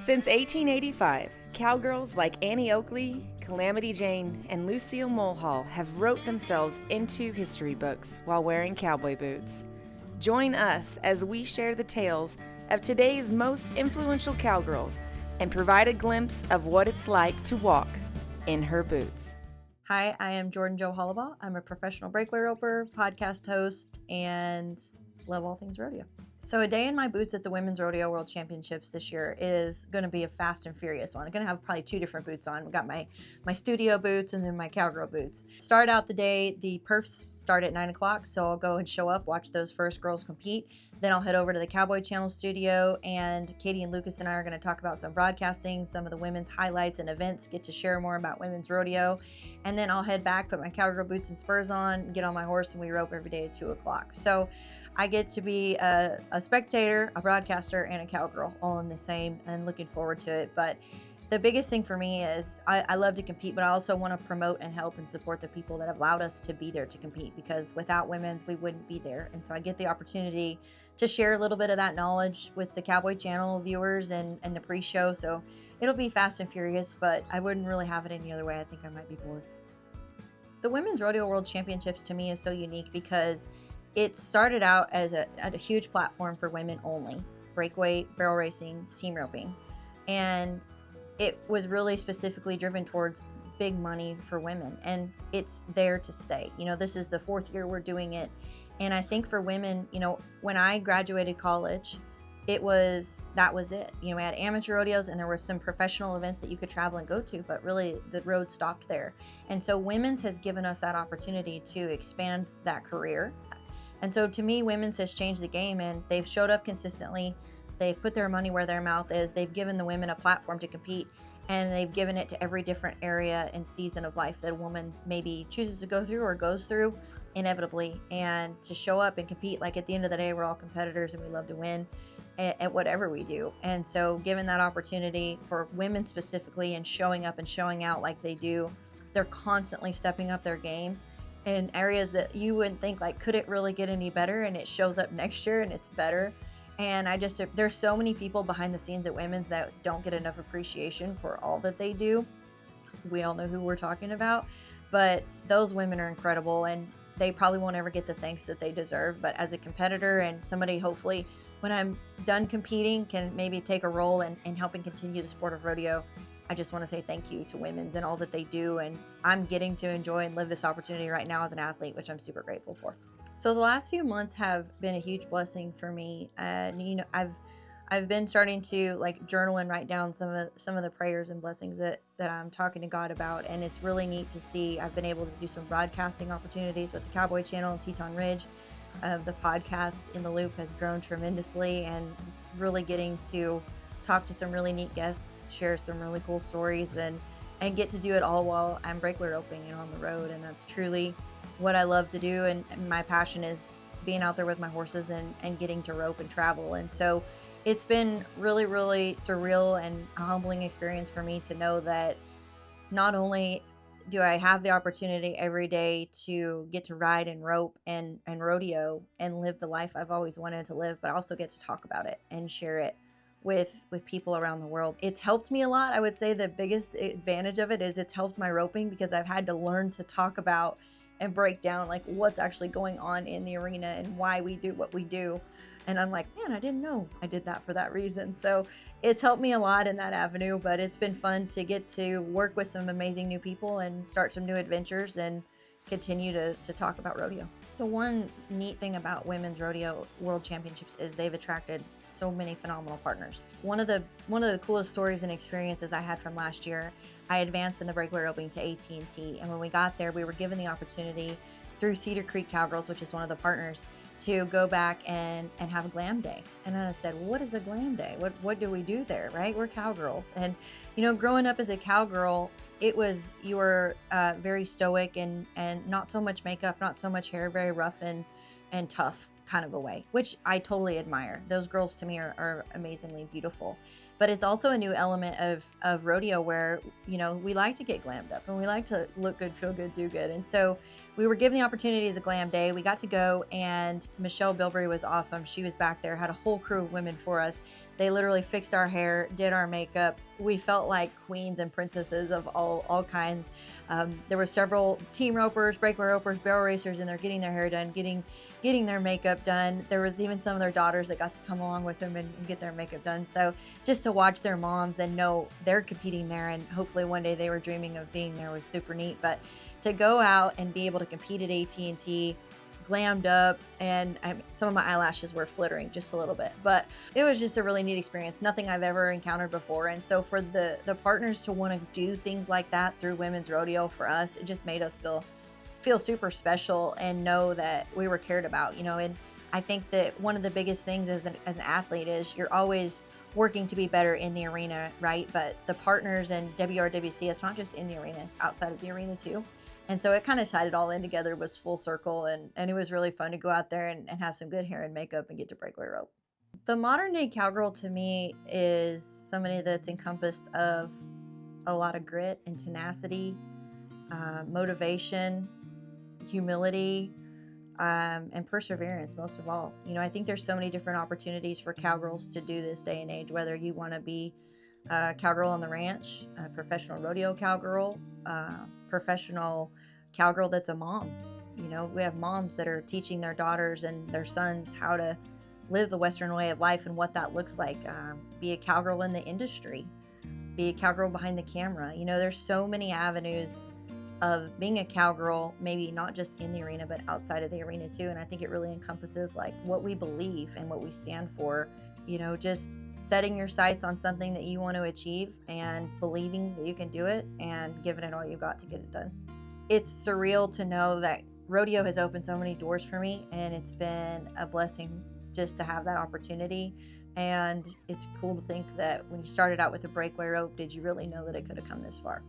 Since 1885, cowgirls like Annie Oakley, Calamity Jane, and Lucille Mulhall have wrote themselves into history books while wearing cowboy boots. Join us as we share the tales of today's most influential cowgirls and provide a glimpse of what it's like to walk in her boots. Hi, I am Jordan Jo Hollabaugh. I'm a professional breakaway roper, podcast host, and love all things rodeo. So a day in my boots at the Women's Rodeo World Championships this year is going to be a fast and furious one. I'm going to have probably two different boots on. We've got my studio boots and then my cowgirl boots. Start out the day, the perfs start at 9 o'clock, so I'll go and show up, watch those first girls compete. Then I'll head over to the Cowboy Channel studio, and Katie and Lucas and I are going to talk about some broadcasting, some of the women's highlights and events, get to share more about women's rodeo. And then I'll head back, put my cowgirl boots and spurs on, get on my horse, and we rope every day at 2 o'clock. So I get to be a spectator, a broadcaster, and a cowgirl all in the same, and looking forward to it. But the biggest thing for me is I love to compete, but I also want to promote and help and support the people that have allowed us to be there to compete, because without women's, we wouldn't be there. And so I get the opportunity to share a little bit of that knowledge with the Cowboy Channel viewers and the pre-show. So it'll be fast and furious, but I wouldn't really have it any other way. I think I might be bored. The Women's Rodeo World Championships to me is so unique because it started out as a huge platform for women only, breakaway, barrel racing, team roping. And it was really specifically driven towards big money for women, and it's there to stay. You know, this is the 4th year we're doing it. And I think for women, you know, when I graduated college, that was it. You know, we had amateur rodeos and there were some professional events that you could travel and go to, but really the road stopped there. And so women's has given us that opportunity to expand that career. And so to me, women's has changed the game, and they've showed up consistently. They've put their money where their mouth is. They've given the women a platform to compete, and they've given it to every different area and season of life that a woman maybe chooses to go through or goes through inevitably. And to show up and compete, like at the end of the day, we're all competitors and we love to win at whatever we do. And so given that opportunity for women specifically and showing up and showing out like they do, they're constantly stepping up their game in areas that you wouldn't think, like, could it really get any better? And it shows up next year and it's better. And there's so many people behind the scenes at women's that don't get enough appreciation for all that they do. We all know who we're talking about, but those women are incredible, and they probably won't ever get the thanks that they deserve. But as a competitor and somebody, hopefully when I'm done competing, can maybe take a role in helping continue the sport of rodeo, I just want to say thank you to women's and all that they do. And I'm getting to enjoy and live this opportunity right now as an athlete, which I'm super grateful for. So the last few months have been a huge blessing for me. You know, I've been starting to like journal and write down some of the prayers and blessings that I'm talking to God about. And it's really neat to see. I've been able to do some broadcasting opportunities with the Cowboy Channel and Teton Ridge. The podcast In the Loop has grown tremendously, and really getting to talk to some really neat guests, share some really cool stories, and get to do it all while I'm breakaway roping and on the road. And that's truly what I love to do. And my passion is being out there with my horses and getting to rope and travel. And so it's been really, really surreal and a humbling experience for me to know that not only do I have the opportunity every day to get to ride and rope and rodeo and live the life I've always wanted to live, but I also get to talk about it and share it with people around the world. It's helped me a lot. I would say the biggest advantage of it is it's helped my roping, because I've had to learn to talk about and break down like what's actually going on in the arena and why we do what we do. And I'm like, man, I didn't know I did that for that reason. So it's helped me a lot in that avenue, but it's been fun to get to work with some amazing new people and start some new adventures and continue to talk about rodeo. The one neat thing about Women's Rodeo World Championships is they've attracted so many phenomenal partners. One of the coolest stories and experiences I had from last year, I advanced in the breakaway roping to AT&T, and when we got there, we were given the opportunity through Cedar Creek Cowgirls, which is one of the partners, to go back and have a glam day. And I said, well, what is a glam day? What do we do there, right? We're cowgirls. And, you know, growing up as a cowgirl, it was, you were very stoic and not so much makeup, not so much hair, very rough and tough kind of a way, which I totally admire. Those girls to me are amazingly beautiful. But it's also a new element of rodeo where, you know, we like to get glammed up and we like to look good, feel good, do good. And so we were given the opportunity as a glam day. We got to go, and Michelle Bilbrey was awesome. She was back there, had a whole crew of women for us They literally fixed our hair, did our makeup. We felt like queens and princesses of all kinds. There were several team ropers, breakaway ropers, barrel racers in there getting their hair done, getting their makeup done. There was even some of their daughters that got to come along with them and get their makeup done. So just to watch their moms and know they're competing there, and hopefully one day they were dreaming of being there, was super neat. But to go out and be able to compete at AT&T, glammed up, and some of my eyelashes were flittering just a little bit, but it was just a really neat experience, nothing I've ever encountered before. And so for the partners to want to do things like that through women's rodeo, for us, it just made us feel super special and know that we were cared about, you know. And I think that one of the biggest things as an athlete is you're always working to be better in the arena, right? But the partners and WRWC, it's not just in the arena, outside of the arena too. And so it kind of tied it all in together, was full circle, and it was really fun to go out there and have some good hair and makeup and get to breakaway rope. The modern day cowgirl to me is somebody that's encompassed of a lot of grit and tenacity, motivation, humility, and perseverance, most of all. You know, I think there's so many different opportunities for cowgirls to do this day and age, whether you want to be a cowgirl on the ranch, a professional rodeo cowgirl, professional cowgirl that's a mom. You know, we have moms that are teaching their daughters and their sons how to live the Western way of life and what that looks like. Be a cowgirl in the industry, be a cowgirl behind the camera. You know, there's so many avenues of being a cowgirl, maybe not just in the arena, but outside of the arena too. And I think it really encompasses like what we believe and what we stand for. You know, just setting your sights on something that you want to achieve and believing that you can do it and giving it all you got to get it done. It's surreal to know that rodeo has opened so many doors for me, and it's been a blessing just to have that opportunity. And it's cool to think that when you started out with a breakaway rope, did you really know that it could have come this far?